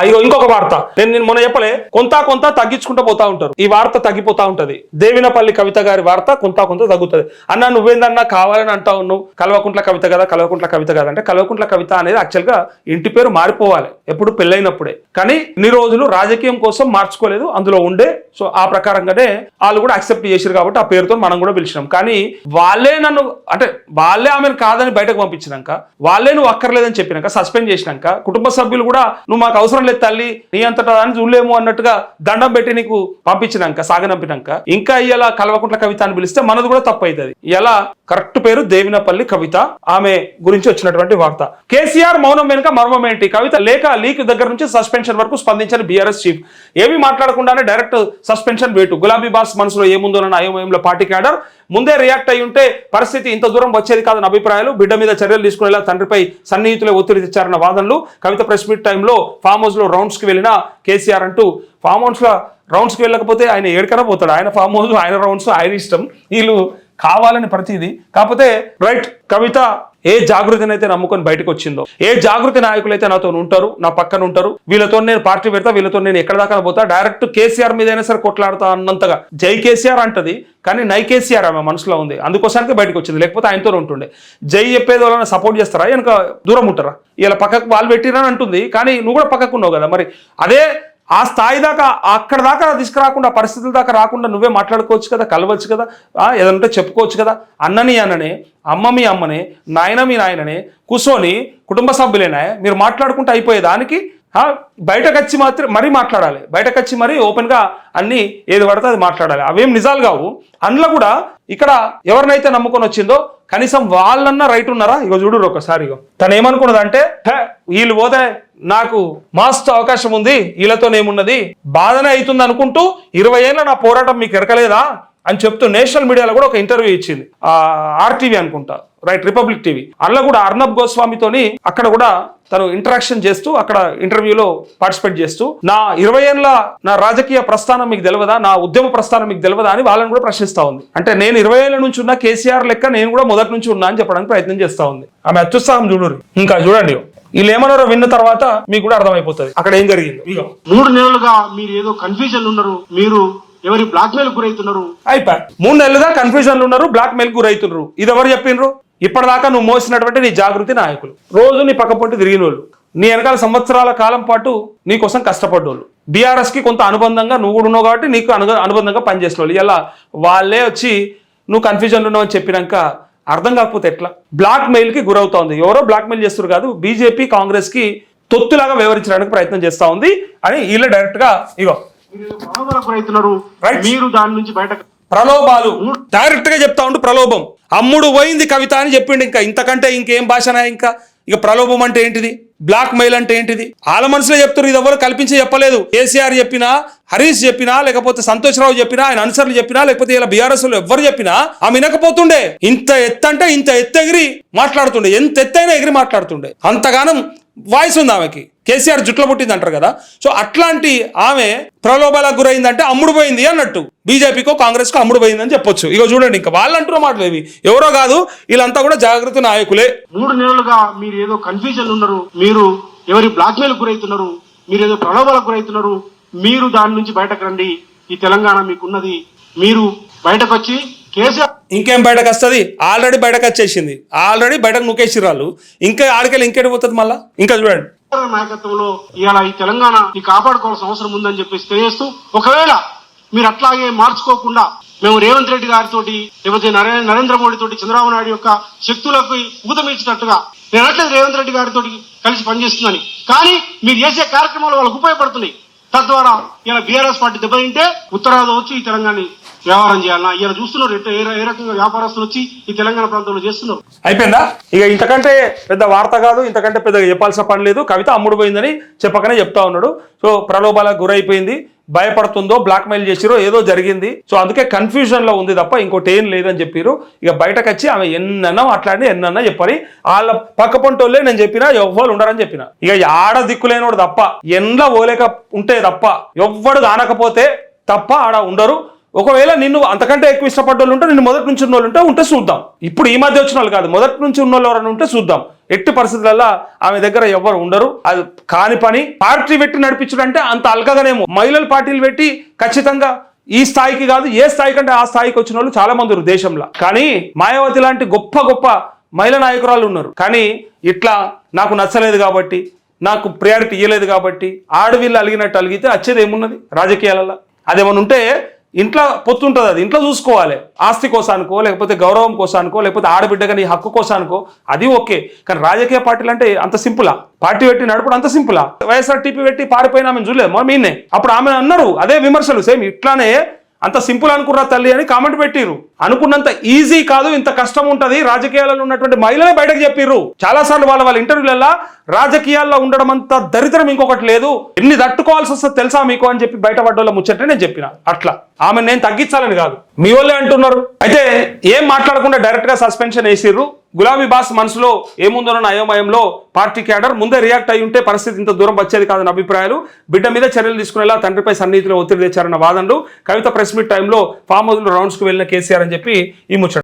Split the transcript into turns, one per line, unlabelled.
ఇగో ఇంకొక వార్త నేను మొన్న చెప్పలే, కొంత తగ్గించుకుంటూ పోతా ఉంటారు. ఈ వార్త తగ్గిపోతా ఉంటది. దేవినపల్లి కవిత గారి వార్త కొంత తగ్గుతుంది. అన్న నువ్వేందన్నా కావాలని అంటా ఉన్నావు, కల్వకుంట్ల కవిత కదా అంటే కల్వకుంట్ల కవిత అనేది యాక్చువల్ గా ఇంటి పేరు మారిపోవాలి ఎప్పుడు పెళ్ళైనప్పుడే. కానీ ఇన్ని రోజులు రాజకీయం కోసం మార్చుకోలేదు, అందులో ఉండే. సో ఆ ప్రకారంగానే వాళ్ళు కూడా యాక్సెప్ట్ చేశారు కాబట్టి ఆ పేరుతో మనం కూడా పిలిచినాం. కానీ వాళ్ళే నన్ను అంటే వాళ్ళే ఆమెను కాదని బయటకు పంపించినాక, వాళ్ళే నువ్వు అక్కర్లేదని చెప్పినాక, సస్పెండ్ చేసినాక, కుటుంబ సభ్యులు కూడా నువ్వు మాకు అవసరం లేదు తల్లి నీ అంతటా అని చూడలేము అన్నట్టుగా దండం పెట్టి నీకు పంపించినాక, సాగనంపినాక, ఇంకా ఇలా కల్వకుంట్ల కవిత అని పిలిస్తే మనది కూడా తప్పు అవుతుంది. ఇలా కరెక్ట్ పేరు దేవినపల్లి కవిత. ఆమె గురించి వచ్చినటువంటి వార్త. కేసీఆర్ మౌనం వెనుక మర్మం ఏంటి? కవిత లేఖ లీక్ దగ్గర నుంచి సస్పెన్షన్ వరకు స్పందించిన బీఆర్ఎస్ చీఫ్. ఏమీ మాట్లాడకుండానే డైరెక్ట్ సస్పెన్షన్ వేటు. గులాబీ బాస్ మనసులో ఏముందోనన్న అయోమయంలో పార్టీ క్యాడర్ ముందే రియాక్ట్ అయి ఉంటే పరిస్థితి ఇంత దూరం వచ్చేది కాదని అభిప్రాయాలు. బిడ్డ మీద చర్యలు తీసుకునేలా తండ్రిపై సన్నిహితులే ఒత్తిడి తెచ్చారన్న వాదనలు. కవిత ప్రెస్ మీట్ టైంలో ఫామ్ హౌస్ లో రౌండ్స్ కి వెళ్ళిన కేసీఆర్ అంటూ, ఫామ్ హౌస్ లో రౌండ్స్ కి వెళ్ళకపోతే ఆయన ఏడుకనే పోతాడు. ఆయన ఫామ్ హౌస్, ఆయన రౌండ్స్, ఆయన ఇష్టం. వీళ్ళు కావాలని ప్రతిదీ. కాకపోతే రైట్, కవిత ఏ జాగృతిని అయితే నమ్ముకొని బయటకు వచ్చిందో, ఏ జాగృతి నాయకులు అయితే నాతో ఉంటారు, నా పక్కన ఉంటారు, వీళ్ళతో నేను పార్టీ పెడతా, వీళ్ళతో నేను ఎక్కడ దాకా పోతా, డైరెక్ట్ కేసీఆర్ మీద అయినా సరే కొట్లాడుతా అన్నంతగా జై కేసీఆర్ అంటది. కానీ నై కేసీఆర్ ఆమె మనసులో ఉంది, అందుకోసానికి బయటకు వచ్చింది. లేకపోతే ఆయనతో ఉంటుండే. జై చెప్పేది వాళ్ళని సపోర్ట్ చేస్తారా, వెనక దూరం ఉంటారా? ఇలా పక్కకు వాళ్ళు పెట్టిరని అంటుంది, కానీ నువ్వు కూడా పక్కకు ఉన్నావు కదా. మరి అదే ఆ స్థాయి దాకా, అక్కడ దాకా తీసుకురాకుండా, పరిస్థితుల దాకా రాకుండా నువ్వే మాట్లాడుకోవచ్చు కదా, కలవచ్చు కదా, ఏదంటే చెప్పుకోవచ్చు కదా. అన్నని అన్ననే, అమ్మ మీ అమ్మనే, నాయన మీ నాయననే కూర్చొని కుటుంబ సభ్యులేనా మీరు మాట్లాడుకుంటూ అయిపోయేదానికి బయటకు వచ్చి మరీ మాట్లాడాలి. బయటకు వచ్చి మరీ ఓపెన్గా అన్ని ఏది పడితే అది మాట్లాడాలి. అవేం నిజాలు కావు. అందులో కూడా ఇక్కడ ఎవరినైతే నమ్ముకొని వచ్చిందో కనీసం వాళ్ళన్నా రైట్ ఉన్నారా? ఇగో చూడు ఒకసారి. తను ఏమనుకున్నదంటే, వీళ్ళు పోతే నాకు మస్తు అవకాశం ఉంది, వీళ్ళతోనేమున్నది, బాధనే అవుతుంది అనుకుంటూ 20 ఏళ్ళ నా పోరాటం మీకు ఎరకలేదా అని చెప్తూ నేషనల్ మీడియాలో కూడా ఒక ఇంటర్వ్యూ ఇచ్చింది. ఆర్టీవీ అనుకుంటా, రైట్, రిపబ్లిక్ టీవీ. అందులో కూడా అర్నబ్ గోస్వామితోని అక్కడ కూడా తను ఇంటరాక్షన్ చేస్తూ, అక్కడ ఇంటర్వ్యూలో పార్టిసిపేట్ చేస్తూ, నా 20 ఏళ్ళ నా రాజకీయ ప్రస్థానం మీకు తెలియదా, నా ఉద్యమ ప్రస్థానం మీకు తెలియదా అని వాళ్ళని కూడా ప్రశ్నిస్తా ఉంది. అంటే నేను 20 ఏళ్ళ నుంచి ఉన్న కేసీఆర్ లెక్క నేను కూడా మొదటి నుంచి ఉన్నా అని చెప్పడానికి ప్రయత్నం చేస్తా ఉంది. ఆమె అత్యుత్సాహం చూడరు. ఇంకా చూడండి, వీళ్ళు ఏమన్నారో విన్న తర్వాత మీకు కూడా అర్థమైపోతుంది అక్కడ ఏం జరిగింది.
3 నెలలుగా మీరు ఏదో కన్ఫ్యూజన్ ఉన్నారు, మీరు ఎవరి బ్లాక్ మెయిల్ గురవుతున్నారు.
అయిపోయి 3 నెలలుగా కన్ఫ్యూజన్లు ఉన్నారు, బ్లాక్ మెయిల్ గురవుతున్నారు. ఇది ఎవరు చెప్పిండ్రు? ఇప్పటిదాకా నువ్వు మోసినటువంటి నీ జాగృతి నాయకులు, రోజు నీ పక్క పొంటి తిరిగిన వాళ్ళు, నీ వెనకాల సంవత్సరాల కాలం పాటు నీ కోసం కష్టపడ్డోళ్ళు, బీఆర్ఎస్ కి కొంత అనుబంధంగా నువ్వు కూడా ఉన్నావు కాబట్టి నీకు అనుబంధంగా పనిచేసిన వాళ్ళు, ఇలా వాళ్ళే వచ్చి నువ్వు కన్ఫ్యూజన్లు ఉన్నావు అని చెప్పినాక అర్థం కాకపోతే ఎట్లా? బ్లాక్ మెయిల్ కి గురవుతా ఉంది. ఎవరో బ్లాక్ మెయిల్ చేస్తారు కాదు, బీజేపీ కాంగ్రెస్ కి తొత్తులాగా వ్యవహరించడానికి ప్రయత్నం చేస్తా ఉంది అని వీళ్ళు డైరెక్ట్ గా
మీరు దాని నుంచి బయట
ప్రలోభాలు డైరెక్ట్ గా చెప్తా ఉండు. ప్రలోభం, అమ్ముడు పోయింది కవిత అని చెప్పిండు. ఇంకా ఇంతకంటే ఇంకేం భాషనా? ఇంకా ఇక ప్రలోభం అంటే ఏంటిది, బ్లాక్ మెయిల్ అంటే ఏంటిది? వాళ్ళ మనసులో చెప్తారు. ఇది ఎవరు కల్పించి చెప్పలేదు. కేసీఆర్ చెప్పినా, హరీష్ చెప్పినా, లేకపోతే సంతోష్ రావు చెప్పినా, ఆయన అనుసరులు చెప్పినా, లేకపోతే ఇలా బీఆర్ఎస్ లో ఎవరు చెప్పినా ఆమె వినకపోతుండే. ఇంత ఎత్తు అంటే ఇంత ఎత్తు ఎగిరి మాట్లాడుతుండే, ఎంత ఎత్తైనా ఎగిరి మాట్లాడుతుండే. అంతగానం వాయిస్ ఉంది ఆమెకి. కేసీఆర్ జుట్ల పుట్టింది అంటారు కదా. సో అట్లాంటి ఆమె ప్రలోభాలకు గురైందంటే అమ్ముడు పోయింది అన్నట్టు. బీజేపీకో కాంగ్రెస్ కో అమ్ముడు పోయిందని చెప్పొచ్చు. ఇక చూడండి, ఇంకా వాళ్ళు అంటున్న మాటలు ఇవి. ఎవరో కాదు, వీళ్ళంతా కూడా జాగృతి నాయకులే.
3 నెలలుగా మీరు ఏదో కన్ఫ్యూజన్ ఉన్నారు, మీరు ఎవరి బ్లాక్ మెయిల్ గురవుతున్నారు, మీరు ఏదో ప్రలోభాలకు గురవుతున్నారు, మీరు దాని నుంచి బయటకు రండి. ఈ తెలంగాణ మీకున్నది, మీరు బయటకు వచ్చి కేసీఆర్
ఇంకేం బయటకు వస్తుంది? ఆల్రెడీ బయటకు వచ్చేసింది, ఆల్రెడీ బయటకు నొక్కేసిరాళ్ళు. ఇంకా ఆడికెళ్ళి ఇంకేటి పోతుంది మళ్ళా? ఇంకా చూడండి,
నాయకత్వంలో ఇవాళ ఈ తెలంగాణ కాపాడుకోవాల్సిన అవసరం ఉందని చెప్పేసి తెలియజేస్తూ, ఒకవేళ మీరు అట్లాగే మార్చుకోకుండా మేము రేవంత్ రెడ్డి గారితో, లేకపోతే నరేంద్ర మోడీ తోటి, చంద్రబాబు నాయుడు యొక్క శక్తులకు ఊతమిచ్చినట్టుగా నేను అట్లేదు రేవంత్ రెడ్డి గారితో కలిసి పనిచేస్తుందని, కానీ మీరు చేసే కార్యక్రమాలు వాళ్ళకు ఉపయోగపడుతున్నాయి. తద్వారా ఇలా బీఆర్ఎస్ పార్టీ దెబ్బతింటే ఉత్తరాది వచ్చి ఈ తెలంగాణ వ్యవహారం చేయాలన్నా ఇలా చూస్తున్నారు. ఏ రకంగా వ్యాపారస్తులు వచ్చి ఈ తెలంగాణ ప్రాంతంలో చేస్తున్నారు.
అయిపోయిందా? ఇక ఇంతకంటే పెద్ద వార్త కాదు, ఇంతకంటే పెద్దగా చెప్పాల్సిన పని లేదు. కవిత అమ్ముడు పోయిందని చెప్పకనే చెప్తా ఉన్నాడు. సో ప్రలోభాలకు గురైపోయింది, భయపడుతుందో, బ్లాక్ మెయిల్ చేసిరో ఏదో జరిగింది. సో అందుకే కన్ఫ్యూజన్ లో ఉంది తప్ప ఇంకోటి ఏం లేదని చెప్పారు. ఇక బయటకు వచ్చి ఆమె ఎన్నన్నా మాట్లాడి ఎన్నన్నా చెప్పాలి. వాళ్ళ పక్క పొంటోళ్ళే నేను చెప్పినా ఎవ్వరు ఉండరని చెప్పిన. ఇక ఆడ దిక్కులేనోడు తప్ప, ఎండ్ల ఓలేక ఉంటే తప్ప, ఎవ్వడు కానకపోతే తప్ప ఆడ ఉండరు. ఒకవేళ నిన్ను అంతకంటే ఎక్కువ ఇష్టపడ్డ వాళ్ళు ఉంటే, నిన్ను మొదటి నుంచి ఉన్న వాళ్ళు ఉంటే చూద్దాం. ఇప్పుడు ఈ మధ్య వచ్చిన వాళ్ళు కాదు, మొదటి నుంచి ఉన్న వాళ్ళు ఎవరైనా ఉంటే చూద్దాం. ఎట్టి పరిస్థితులలో ఆమె దగ్గర ఎవరు ఉండరు. అది కాని పని. పార్టీ పెట్టి నడిపించడం అంటే అంత అల్కగానేమో. మహిళల పార్టీలు పెట్టి ఖచ్చితంగా ఈ స్థాయికి కాదు, ఏ స్థాయి కంటే ఆ స్థాయికి వచ్చిన వాళ్ళు చాలా మంది ఉన్నారు దేశంలో. కానీ మాయావతి లాంటి గొప్ప గొప్ప మహిళా నాయకురాలు ఉన్నారు. కానీ ఇట్లా నాకు నచ్చలేదు కాబట్టి, నాకు ప్రయారిటీ ఇవ్వలేదు కాబట్టి ఆడవిళ్ళు అలిగినట్టు అలిగితే వచ్చేది ఏమున్నది రాజకీయాలలో? అదేమన్నా ఉంటే ఇంట్లో పొత్తుంటుంది, అది ఇంట్లో చూసుకోవాలి. ఆస్తి కోసానికో, లేకపోతే గౌరవం కోసానికో, లేకపోతే ఆడబిడ్డగా నీ హక్కు కోసానికో, అది ఓకే. కానీ రాజకీయ పార్టీలు అంటే అంత సింపులా? పార్టీ పెట్టి నడపడం అంత సింపులా? వైఎస్ఆర్టీపీ పెట్టి పారిపోయిన ఆమెను చూడలేదు మా మీనే. అప్పుడు ఆమె అన్నారు అదే విమర్శలు, సేమ్ ఇట్లానే అంత సింపుల్ అనుకున్నా తల్లి అని కామెంట్ పెట్టిర్రు. అనుకున్నంత ఈజీ కాదు, ఇంత కష్టం ఉంటది. రాజకీయాలలో ఉన్నటువంటి మహిళలే బయటకు చెప్పిర్రు చాలా సార్లు. వాళ్ళ ఇంటర్వ్యూలలో రాజకీయాల్లో ఉండడం అంత దరిద్రం ఇంకొకటి లేదు, ఎన్ని తట్టుకోవాల్సి వస్తుంది తెలుసా మీకు అని చెప్పి బయటపడ్డోళ్ళ ముచ్చటే నేను చెప్పిన. అట్లా ఆమె నేను తగ్గించాలని కాదు, మీ వాళ్ళే అంటున్నారు. అయితే ఏం మాట్లాడకుండా డైరెక్ట్ గా సస్పెన్షన్ వేసిర్రు. గులాబీ బాస్ మనసులో ఏముందోనన్న అయోమయంలో పార్టీ క్యాడర్ ముందే రియాక్ట్ అయి ఉంటే పరిస్థితి ఇంత దూరం వచ్చేది కాదని అభిప్రాయాలు. బిడ్డ మీద చర్యలు తీసుకునేలా తండ్రిపై సన్నిహితులు ఒత్తిడి తెచ్చారన్న వాదనలు. కవిత ప్రెస్ మీట్ టైంలో ఫామ్ హౌస్ రౌండ్స్ కు వెళ్ళిన కేసీఆర్ అని చెప్పి ఈ ముచ్చట.